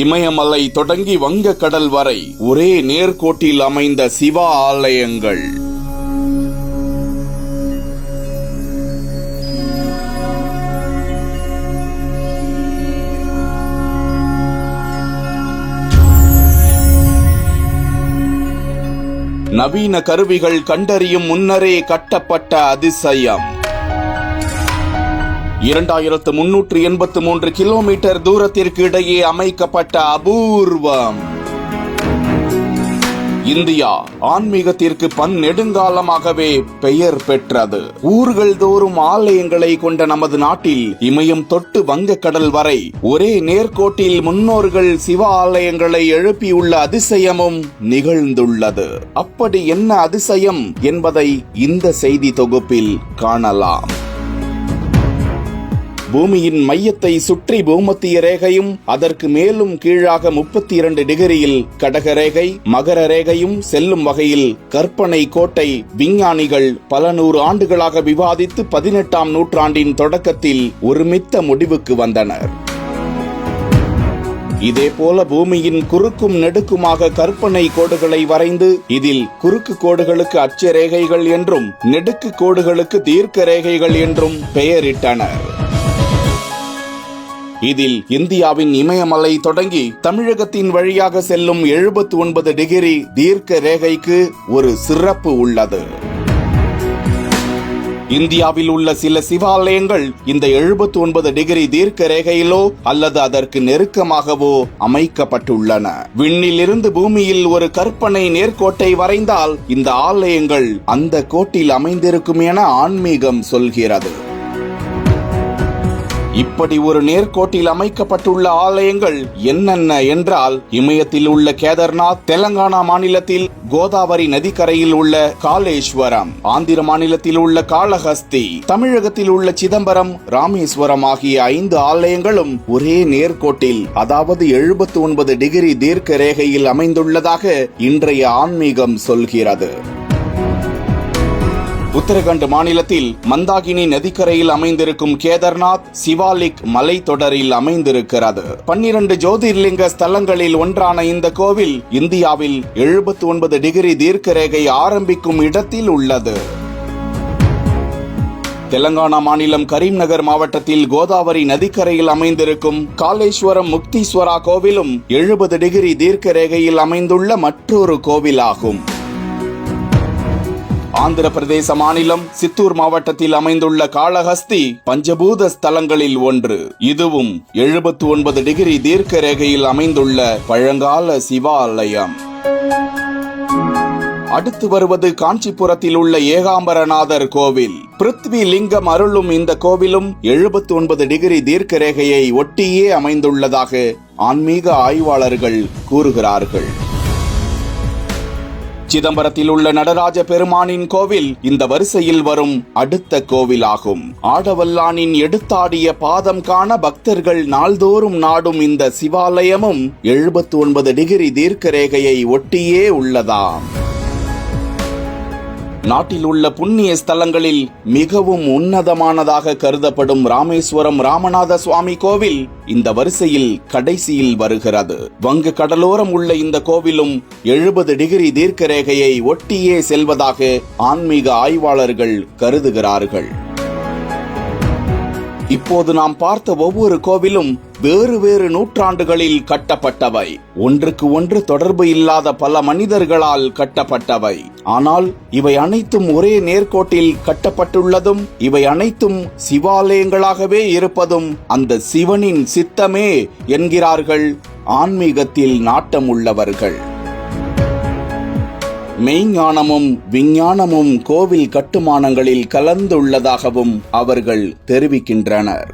இமயமலை தொடங்கி வங்கக்கடல் வரை ஒரே நேர்கோட்டில் அமைந்த சிவ ஆலயங்கள். நவீன கருவிகள் கண்டறியும் முன்னரே கட்டப்பட்ட அதிசயம். 2383 கிலோமீட்டர் தூரத்திற்கு இடையே அமைக்கப்பட்ட அபூர்வம். இந்தியா ஆன்மீகத்திற்கு பன்னெடுங்காலமாகவே பெயர் பெற்றது. ஊர்கள் தோறும் ஆலயங்களை கொண்ட நமது நாட்டில் இமயம் தொட்டு வங்கக்கடல் வரை ஒரே நேர்கோட்டில் முன்னோர்கள் சிவ ஆலயங்களை எழுப்பியுள்ள அதிசயமும் நிகழ்ந்துள்ளது. அப்படி என்ன அதிசயம் என்பதை இந்த செய்தி தொகுப்பில் காணலாம். பூமியின் மையத்தை சுற்றி பூமத்திய ரேகையும் அதற்கு மேலும் கீழாக 32 டிகிரியில் கடகரேகை மகர ரேகையும் செல்லும் வகையில் கற்பனை கோட்டை விஞ்ஞானிகள் பல நூறு ஆண்டுகளாக விவாதித்து 18ஆம் நூற்றாண்டின் தொடக்கத்தில் ஒருமித்த முடிவுக்கு வந்தனர். இதேபோல பூமியின் குறுக்கும் நெடுக்குமாக கற்பனை கோடுகளை வரைந்து இதில் குறுக்கு கோடுகளுக்கு அட்சரேகைகள் என்றும் நெடுக்கு கோடுகளுக்கு தீர்க்க ரேகைகள் என்றும் பெயரிட்டனர். இதில் இந்தியாவின் இமயமலை தொடங்கி தமிழகத்தின் வழியாக செல்லும் 79 டிகிரி தீர்க்க ரேகைக்கு ஒரு சிறப்பு உள்ளது. இந்தியாவில் உள்ள சில சிவாலயங்கள் இந்த 79 டிகிரி தீர்க்க ரேகையிலோ அல்லது அதற்கு நெருக்கமாகவோ அமைக்கப்பட்டுள்ளன. விண்ணிலிருந்து பூமியில் ஒரு கற்பனை நேர்கோட்டை வரைந்தால் இந்த ஆலயங்கள் அந்த கோட்டில் அமைந்திருக்கும் என ஆன்மீகம் சொல்கிறது. இப்படி ஒரு நேர்கோட்டில் அமைக்கப்பட்டுள்ள ஆலயங்கள் என்னென்ன என்றால், இமயத்தில் உள்ள கேதார்நாத், தெலங்கானா மாநிலத்தில் கோதாவரி நதிக்கரையில் உள்ள காலேஸ்வரம், ஆந்திர மாநிலத்தில் உள்ள காளஹஸ்தி, தமிழகத்தில் உள்ள சிதம்பரம், ராமேஸ்வரம் ஆகிய 5 ஆலயங்களும் ஒரே நேர்கோட்டில் அதாவது 79 டிகிரி தீர்க்க ரேகையில் அமைந்துள்ளதாக இன்றைய ஆன்மீகம் சொல்கிறது. உத்தரகண்ட் மாநிலத்தில் மந்தாகினி நதிக்கரையில் அமைந்திருக்கும் கேதார்நாத் சிவாலிக் மலைத்தொடரில் அமைந்திருக்கிறது. 12 ஜோதிர்லிங்க ஸ்தலங்களில் ஒன்றான இந்த கோவில் இந்தியாவில் 79 டிகிரி தீர்க்க ரேகை ஆரம்பிக்கும் இடத்தில் உள்ளது. தெலங்கானா மாநிலம் கரீம்நகர் மாவட்டத்தில் கோதாவரி நதிக்கரையில் அமைந்திருக்கும் காலேஸ்வரம் முக்தீஸ்வரா கோவிலும் 70 டிகிரி தீர்க்க ரேகையில் அமைந்துள்ள மற்றொரு கோவிலாகும். ஆந்திர பிரதேச மாநிலம் சித்தூர் மாவட்டத்தில் அமைந்துள்ள காளஹஸ்தி பஞ்சபூத ஸ்தலங்களில் ஒன்று. இதுவும் 79 டிகிரி தீர்க்க ரேகையில் அமைந்துள்ள பழங்கால சிவாலயம். அடுத்து வருவது காஞ்சிபுரத்தில் உள்ள ஏகாம்பரநாதர் கோவில். பிருத்வி லிங்கம் அருளும் இந்த கோவிலும் 79 டிகிரி தீர்க்க ரேகையை ஒட்டியே அமைந்துள்ளதாக ஆன்மீக ஆய்வாளர்கள் கூறுகிறார்கள். சிதம்பரத்தில் உள்ள நடராஜ பெருமானின் கோவில் இந்த வரிசையில் வரும் அடுத்த கோவிலாகும். ஆடவல்லானின் எடுத்தாடிய பாதம் காண பக்தர்கள் நாள்தோறும் நாடும் இந்த சிவாலயமும் 79 டிகிரி தீர்க்க ரேகையை ஒட்டியே உள்ளதாம். நாட்டில் உள்ள புண்ணிய ஸ்தலங்களில் மிகவும் உன்னதமானதாக கருதப்படும் ராமேஸ்வரம் ராமநாத சுவாமி கோவில் இந்த வரிசையில் கடைசியில் வருகிறது. வங்க கடலோரம் உள்ள இந்த கோவிலும் 70 டிகிரி தீர்க்க ரேகையை ஒட்டியே செல்வதாக ஆன்மீக ஆய்வாளர்கள் கருதுகிறார்கள். இப்போது நாம் பார்த்த ஒவ்வொரு கோவிலும் வேறு வேறு நூற்றாண்டுகளில் கட்டப்பட்டவை. ஒன்றுக்கு ஒன்று தொடர்பு இல்லாத பல மனிதர்களால் கட்டப்பட்டவை. ஆனால் இவை அனைத்தும் ஒரே நேர்கோட்டில் கட்டப்பட்டுள்ளதும் இவை அனைத்தும் சிவாலயங்களாகவே இருப்பதும் அந்த சிவனின் சித்தமே என்கிறார்கள் ஆன்மீகத்தில் நாட்டமுள்ளவர்கள். மெய்ஞானமும் விஞ்ஞானமும் கோவில் கட்டுமானங்களில் கலந்துள்ளதாகவும் அவர்கள் தெரிவிக்கின்றனர்.